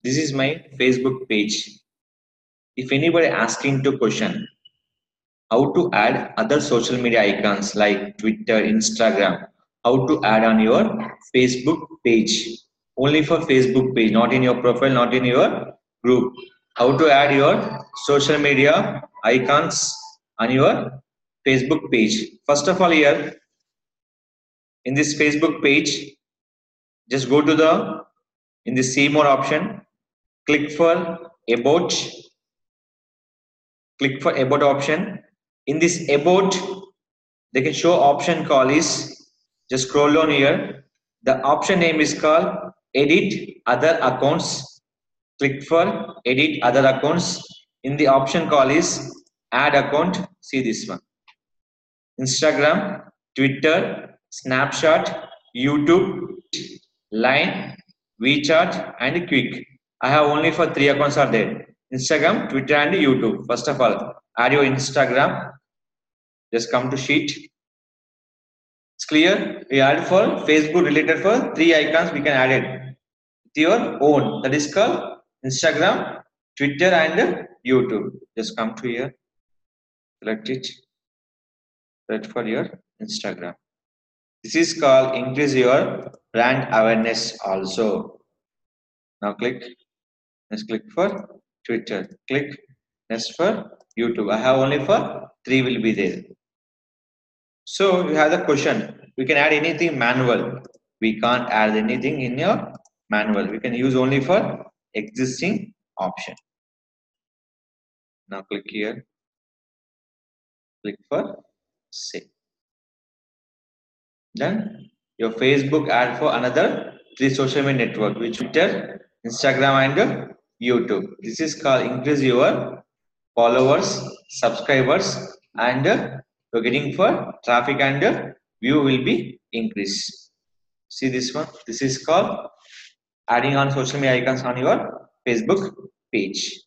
This is my Facebook page. If anybody asking to question how to add other social media icons like Twitter, Instagram, how to add on your Facebook page. Only for Facebook page, not in your profile, not in your group. How to add your social media icons on your Facebook page. First of all, here in this Facebook page, just go to the in the see more option, click for about, click for about option. In this about, they can show option call is, just scroll down here. The option name is called edit other accounts. Click for edit other accounts. In the option call is add account. See this one. Instagram, Twitter, Snapchat, YouTube, Line, WeChat, and Quick. I have only for three accounts are there. Instagram, Twitter, and YouTube. First of all, add your Instagram. Just come to sheet. It's clear. We add for Facebook related for three icons. We can add it with your own. That is called Instagram, Twitter, and YouTube. Just come to here. Select it. Select for your Instagram. This is called increase your brand awareness also. Now click. Let's click for Twitter. Click. Next for YouTube. I have only for three will be there. So you have the question. We can add anything manual. We can't add anything in your manual. We can use only for existing option. Now click here. Click for save. Then your Facebook ad for another three social media network, which Twitter, Instagram, and YouTube. This is called increase your followers, subscribers, and you're getting for traffic and view will be increased. See this one. This is called adding on social media icons on your Facebook page.